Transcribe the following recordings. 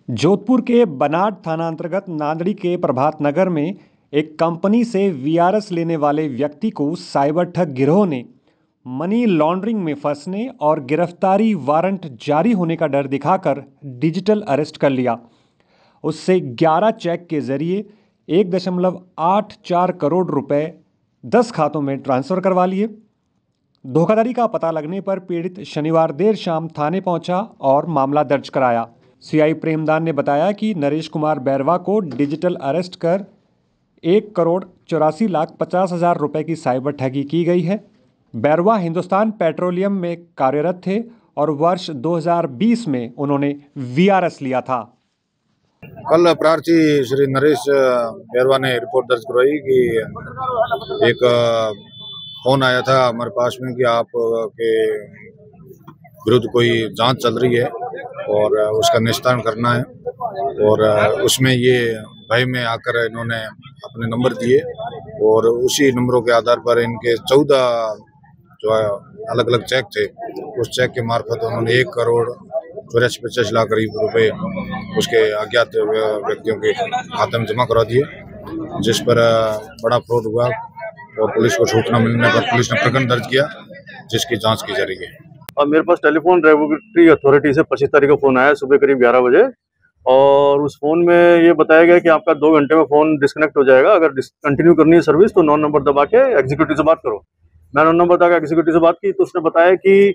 जोधपुर के बनाड थाना अंतर्गत नांदड़ी के प्रभात नगर में एक कंपनी से वीआरएस लेने वाले व्यक्ति को साइबर ठग गिरोह ने मनी लॉन्ड्रिंग में फंसने और गिरफ्तारी वारंट जारी होने का डर दिखाकर डिजिटल अरेस्ट कर लिया। उससे 11 चेक के जरिए 1.84 करोड़ रुपए 10 खातों में ट्रांसफर करवा लिए। धोखाधड़ी का पता लगने पर पीड़ित शनिवार देर शाम थाने पहुंचा और मामला दर्ज कराया। सीआई प्रेमदान ने बताया कि नरेश कुमार बैरवा को डिजिटल अरेस्ट कर 1,84,50,000 रुपए की साइबर ठगी की गई है। बैरवा हिंदुस्तान पेट्रोलियम में कार्यरत थे और वर्ष 2020 में उन्होंने वीआरएस लिया था। कल प्रार्थी श्री नरेश बैरवा ने रिपोर्ट दर्ज करवाई कि एक फोन आया था हमारे पास में कि आप के विरुद्ध कोई जांच चल रही है और उसका निस्तारण करना है। और उसमें ये भय में आकर इन्होंने अपने नंबर दिए और उसी नंबरों के आधार पर इनके 14 जो है अलग अलग चेक थे। उस चेक के मार्फत उन्होंने 1,84,85,00,000 करीब रुपए उसके अज्ञात व्यक्तियों के खाते में जमा करा दिए, जिस पर बड़ा फ्रॉड हुआ और पुलिस को सूचना मिलने पर पुलिस ने प्रकरण दर्ज किया, जिसकी जांच की जा रही है। और मेरे पास टेलीफोन रेगुलेटरी अथॉरिटी से 25 तारीख को फोन आया सुबह करीब 11 बजे, और उस फोन में ये बताया गया कि आपका 2 घंटे में फोन डिस्कनेक्ट हो जाएगा। अगर कंटिन्यू करनी है सर्विस तो 9 नंबर दबा के एग्जीक्यूटिव से बात करो। मैंने 9 नंबर दबा के एग्जीक्यूटिव से बात की तो उसने बताया कि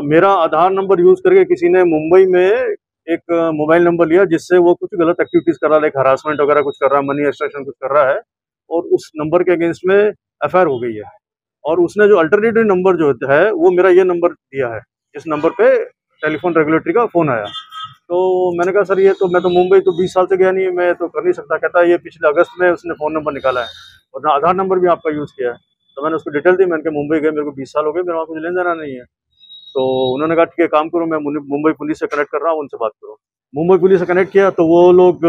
मेरा आधार नंबर यूज करके किसी ने मुंबई में एक मोबाइल नंबर लिया, जिससे वो कुछ गलत एक्टिविटीज कर रहा है, लाइक हरासमेंट वगैरह कुछ कर रहा है, मनी एक्सट्रैक्शन कुछ कर रहा है, और उस नंबर के अगेंस्ट में एफआईआर हो गई है। और उसने जो अल्टरनेटिव नंबर जो है वो मेरा ये नंबर दिया है, इस नंबर पे टेलीफोन रेगुलेटरी का फोन आया। तो मैंने कहा सर ये तो मैं तो मुंबई तो 20 साल से गया नहीं, मैं तो कर नहीं सकता। कहता है ये पिछले अगस्त में उसने फ़ोन नंबर निकाला है और आधार नंबर भी आपका यूज़ किया है। तो मैंने उसको डिटेल दी, मैंने कहा मुंबई गए मेरे को 20 साल हो गए, मेरे वहाँ कुछ लेन देना नहीं है। तो उन्होंने कहा ठीक है काम करो, मैं मुंबई पुलिस से कनेक्ट कर रहा हूँ, उनसे बात करो। मुंबई पुलिस से कनेक्ट किया तो वो लोग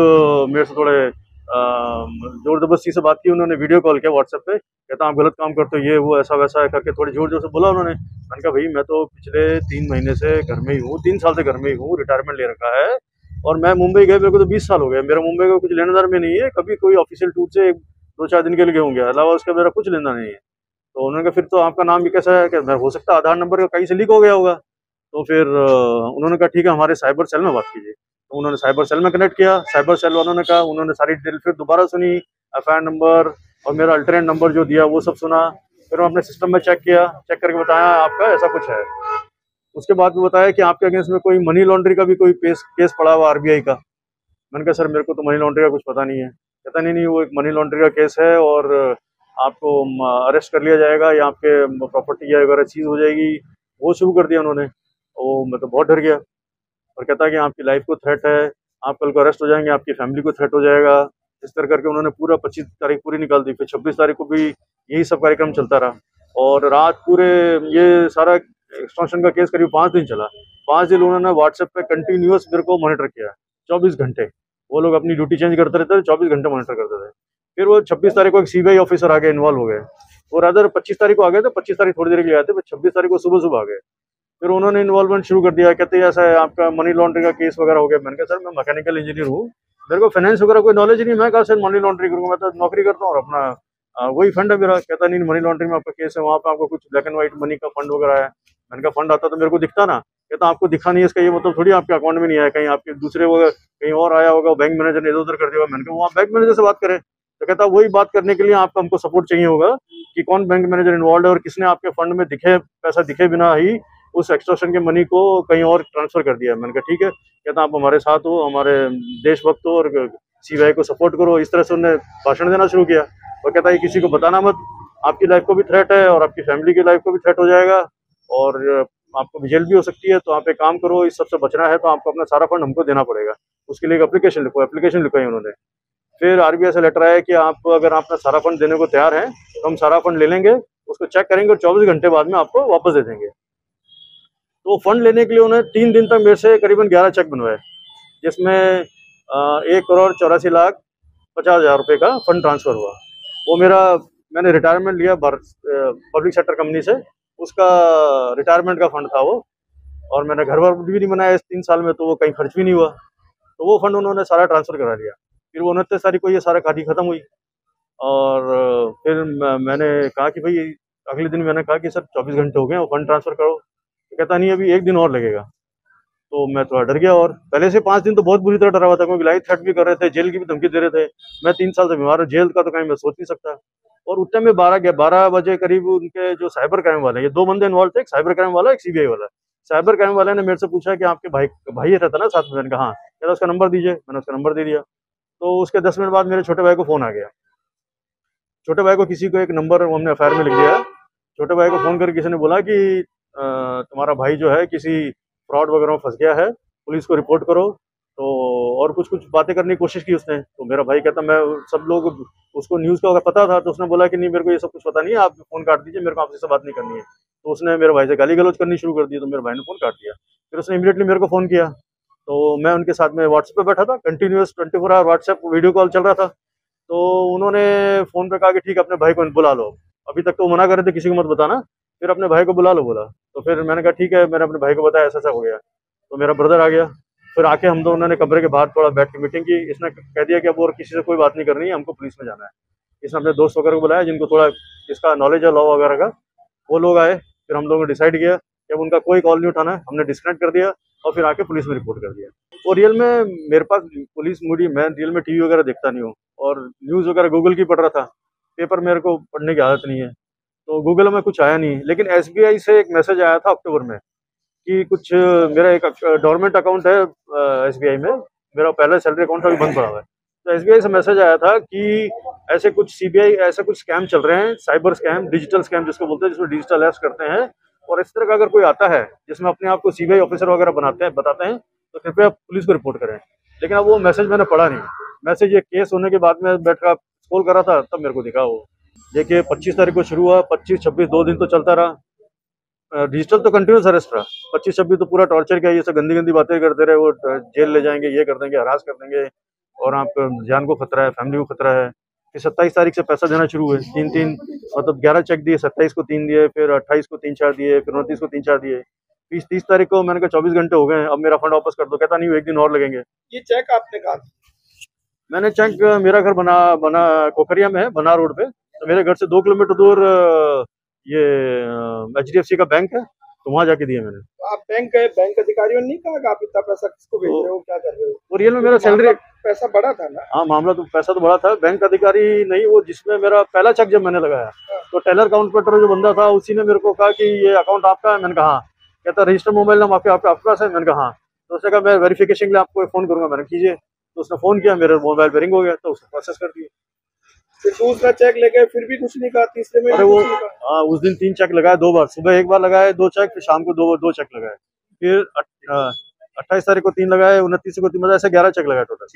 मेरे से थोड़े जोर जबरदस्ती से बात की। उन्होंने वीडियो कॉल किया व्हाट्सएप पे, कहता आप गलत काम करते हो, ये वो ऐसा वैसा है करके थोड़ी जोर जोर से बोला उन्होंने। मैंने कहा भाई मैं तो पिछले 3 महीने से घर में ही हूँ, 3 साल से घर में ही हूँ, रिटायरमेंट ले रखा है, और मैं मुंबई गए मेरे को तो 20 साल हो गए, मेरा मुंबई का कुछ लेना देना में नहीं है, कभी कोई ऑफिशियल टूर से 2-4 दिन के लिए होंगे, अलावा उसका मेरा कुछ लेना नहीं है। तो उन्होंने कहा फिर तो आपका नाम भी कैसा है, कि हो सकता है आधार नंबर का कहीं से लीक हो गया होगा। तो फिर उन्होंने कहा ठीक है हमारे साइबर सेल में बात कीजिए। तो उन्होंने साइबर सेल में कनेक्ट किया। साइबर सेल वालों ने कहा, उन्होंने सारी डिटेल फिर दोबारा सुनी, एफआईआर नंबर और मेरा अल्टरनेट नंबर जो दिया वो सब सुना। फिर उन्होंने अपने सिस्टम में चेक किया, चेक करके बताया आपका ऐसा कुछ है। उसके बाद में बताया कि आपके अगेंस्ट में कोई मनी लॉन्ड्री का भी कोई केस पड़ा हुआ आरबीआई का। मैंने कहा सर मेरे को तो मनी लॉन्ड्री का कुछ पता नहीं है। कहता नहीं वो एक मनी लॉन्ड्री का केस है और आपको अरेस्ट कर लिया जाएगा या आपके प्रॉपर्टी या वगैरह चीज़ हो जाएगी। वो शुरू कर दिया उन्होंने। वो मैं तो बहुत डर गया और कहता है कि आपकी लाइफ को थ्रेट है, आप कल को अरेस्ट हो जाएंगे, आपकी फैमिली को थ्रेट हो जाएगा। इस तरह करके उन्होंने पूरा 25 तारीख पूरी निकाल दी। फिर 26 तारीख को भी यही सब कार्यक्रम चलता रहा और रात पूरे ये सारा एक्सटॉर्शन का केस करीब 5 दिन चला। 5 दिन उन्होंने व्हाट्सएप पे कंटिन्यूअस मेरे को मॉनिटर किया 24 घंटे। वो लोग अपनी ड्यूटी चेंज करते रहते थे, 24 घंटे मॉनिटर करते थे। फिर वो 26 तारीख को एक सीबीआई ऑफिसर आगे इन्वॉल्व हो गए, और अदर 25 तारीख को आ गए थे, 25 तारीख थोड़ी देर के लिए आए थे, 26 तारीख को सुबह सुबह आ गए। फिर उन्होंने इन्वॉल्वमेंट शुरू कर दिया, कहते हैं ऐसा है आपका मनी लॉन्ड्रिंग का केस वगैरह हो गया। मैंने कहा सर मैं मैकेनिकल इंजीनियर हूँ, मेरे को फाइनेंस वगैरह कोई नॉलेज नहीं, मैं कहा सर मनी लॉन्ड्रिंग करूँगा, मैं तो नौकरी करता हूँ और अपना वही फंड है मेरा। कहता नहीं मनी लॉन्ड्रिंग में आपका केस है, वहाँ पे आपको कुछ ब्लैक एंड व्हाइट मनी का फंड वगैरह है। मैंने कहा फंड आता तो मेरे को दिखता ना। कहता आपको दिखा नहीं है इसका ये मतलब थोड़ी आपके अकाउंट में नहीं आया, कहीं आपके दूसरे वगैरह कहीं और आया होगा, बैंक मैनेजर ने इधर उधर कर दिया। मैंने कहा वहाँ बैंक मैनेजर से बात करें। तो कहता वही बात करने के लिए आपको हमको सपोर्ट चाहिए होगा कि कौन बैंक मैनेजर इन्वॉल्व है और किसने आपके फंड में दिखे पैसा दिखे बिना ही उस एक्सटॉर्शन के मनी को कहीं और ट्रांसफर कर दिया। मैंने कहा ठीक है। कहता आप हमारे साथ हो, हमारे देशभक्त हो और सीबीआई को सपोर्ट करो। इस तरह से उन्होंने भाषण देना शुरू किया और कहता है किसी को बताना मत, आपकी लाइफ को भी थ्रेट है और आपकी फैमिली की लाइफ को भी थ्रेट हो जाएगा और आपको जेल भी हो सकती है। तो आप एक काम करो, इस सबसे बचना है तो आपको अपना सारा फंड हमको देना पड़ेगा। उसके लिए एक एप्लीकेशन लिखो। एप्लीकेशन लिखवाई उन्होंने। फिर आरबीआई से लेटर आया कि आप अगर अपना सारा फंड देने को तैयार हैं तो हम सारा फंड ले लेंगे, उसको चेक करेंगे और 24 घंटे बाद में आपको वापस दे देंगे। तो फंड लेने के लिए उन्होंने 3 दिन तक मेरे से करीबन 11 चेक बनवाए, जिसमें 1,84,50,000 रुपये का फंड ट्रांसफर हुआ। वो मैंने रिटायरमेंट लिया पब्लिक सेक्टर कंपनी से, उसका रिटायरमेंट का फंड था वो। और मैंने घर वर भी नहीं बनाया इस 3 साल में, तो वो कहीं खर्च भी नहीं हुआ। तो वो फंड उन्होंने सारा ट्रांसफ़र करा लिया। फिर वो 29 तारीख को ये सारा खाती खत्म हुई और फिर मैंने कहा कि भाई, अगले दिन मैंने कहा कि सर 24 घंटे हो गए हैं, वो फंड ट्रांसफ़र करो। तो कहता नहीं, अभी 1 दिन और लगेगा। तो मैं थोड़ा डर गया और पहले से 5 दिन तो बहुत बुरी तरह डरा हुआ था, क्योंकि लाइफ थ्रेट भी कर रहे थे, जेल की भी धमकी दे रहे थे। मैं 3 साल से बीमार हूँ, जेल का तो कहीं मैं सोच नहीं सकता। और उस टाइम में 12 बजे करीब उनके जो साइबर क्राइम वाले, ये 2 बंदे इन्वॉल्व थे, एक साइबर क्राइम वाला, एक सीबीआई वाला। साइबर क्राइम वाले ने मेरे से पूछा कि आपके भाई रहता ना साथ में? मैंने कहा हाँ। कहता उसका नंबर दीजिए। मैंने उसका नंबर दे दिया। तो उसके 10 मिनट बाद मेरे छोटे भाई को फ़ोन आ गया। छोटे भाई को किसी को एक नंबर हमने एफआईआर में लिख दिया है। छोटे भाई को फ़ोन करके किसी ने बोला कि तुम्हारा भाई जो है किसी फ्रॉड वगैरह में फंस गया है, पुलिस को रिपोर्ट करो। तो और कुछ कुछ बातें करने की कोशिश की उसने। तो मेरा भाई कहता, मैं सब लोग, उसको न्यूज़ का अगर पता था तो उसने बोला कि नहीं, मेरे को ये सब कुछ पता नहीं है, आप फ़ोन काट दीजिए, मेरे को आपसे बात नहीं करनी है। तो उसने मेरे भाई से गाली गलौज करनी शुरू कर दी, तो मेरे भाई ने फ़ोन काट दिया। फिर उसने इमीडिएटली मेरे को फ़ोन किया। तो मैं उनके साथ में व्हाट्सएप पे बैठा था, continuous 24 hour WhatsApp video call चल रहा था। तो उन्होंने फ़ोन पे कहा कि ठीक है, अपने भाई को बुला लो। अभी तक तो मना कर रहे थे, किसी को मत बताना, फिर अपने भाई को बुला लो बोला। तो फिर मैंने कहा ठीक है, मैंने अपने भाई को बताया ऐसा-ऐसा हो गया। तो मेरा ब्रदर आ गया, फिर आके हम दोनों ने कमरे के बाहर थोड़ा बैठ के मीटिंग की। इसने कह दिया कि अब और किसी से कोई बात नहीं करनी है, हमको पुलिस में जाना है। इसने अपने दोस्त वगैरह को बुलाया, जिनको थोड़ा इसका नॉलेज है लॉ वगैरह का, वो लोग आए। फिर हम लोगों ने डिसाइड किया कि अब उनका कोई कॉल नहीं उठाना है, हमने डिस्कनेक्ट कर दिया और फिर आके पुलिस में रिपोर्ट कर दिया। और रियल में मेरे पास पुलिस मूडी, मैं रियल में टीवी वगैरह देखता नहीं हूँ और न्यूज़ वगैरह गूगल की पढ़ रहा था। पेपर मेरे को पढ़ने की आदत नहीं है, तो गूगल में कुछ आया नहीं। लेकिन एसबीआई से एक मैसेज आया था अक्टूबर में कि कुछ मेरा एक डोरमेंट अकाउंट है एसबीआई में, मेरा पहला सैलरी अकाउंट अभी बंद पड़ा हुआ है। तो एसबीआई से मैसेज आया था कि ऐसे कुछ सीबीआई, ऐसे कुछ स्कैम चल रहे हैं, साइबर स्कैम, डिजिटल स्कैम जिसको बोलते हैं, जिसमें डिजिटल अरेस्ट करते हैं। और इस तरह का अगर कोई आता है जिसमें अपने आप को सीबीआई ऑफिसर वगैरह बताते हैं, तो कृपया पुलिस को रिपोर्ट करें। लेकिन अब वो मैसेज मैंने पढ़ा नहीं। मैसेज ये केस होने के बाद में बैठ कर स्क्रॉल कर रहा था, तब मेरे को दिखा वो। देखिए 25 तारीख को शुरू हुआ, 25, 26 2 दिन तो चलता रहा। डिजिटल तो कंटिन्यूस अरेस्ट रहा। 25-26 तो पूरा टॉर्चर किया, ये सब गंदी गंदी बातें करते रहे। वो जेल ले जाएंगे, ये कर देंगे, हरास कर देंगे, और आपको जान को खतरा है, फैमिली को खतरा है। फिर 27 तारीख से पैसा देना शुरू हुए, 3-3 मतलब 11 चेक दिए, 27 को 3 दिए, फिर 28 को 3-4 दिए, फिर 29 को 3-4 दिए। 30 तारीख को मैंने कहा 24 घंटे हो गए, अब मेरा फंड वापस कर दो। कहता नहीं, 1 दिन और लगेंगे। ये चेक आपने कहा? मैंने चेक, मेरा घर बना बना कोकरिया में है, बना रोड पे। तो मेरे घर से 2 किलोमीटर दूर ये एचडीएफसी का बैंक है, तो वहाँ जाके दिए मैंने। तो आप बैंक गए, बैंक अधिकारियों ने नहीं कहा कि आप इतना पैसा किसको भेज रहे हो, क्या कर रहे हो? और रियल में मेरा सैलरी, पैसा बड़ा था ना? हाँ, मामला तो पैसा तो बड़ा था। बैंक अधिकारी नहीं, वो जिसमें मेरा पहला चेक जब मैंने लगाया, तो टेलर काउंटर जो बंदा था, उसी ने मेरे को कहा कि ये अकाउंट आपका है। मैंने कहा हाँ। कहता रजिस्टर मोबाइल नंबर आपके पास है? मैंने कहा हाँ। तो उसने कहा मैं वेरिफिकेशन के लिए आपको फ़ोन करूंगा। मैंने कीजिए। तो उसने फ़ोन किया, मेरे मोबाइल पे रिंग हो गया, तो उसने प्रोसेस कर दिया। फिर दूसरा चेक लेके फिर भी कुछ नहीं कहा, तीसरे में अरे वो, हाँ, उस दिन 3 चेक लगाए, 2 बार, सुबह 1 बार लगाए 2 चेक, फिर शाम को 2 चेक लगाए, फिर 28 तारीख को 3 लगाए, 29 को 3, मतलब ऐसे 11 चेक लगाए टोटल।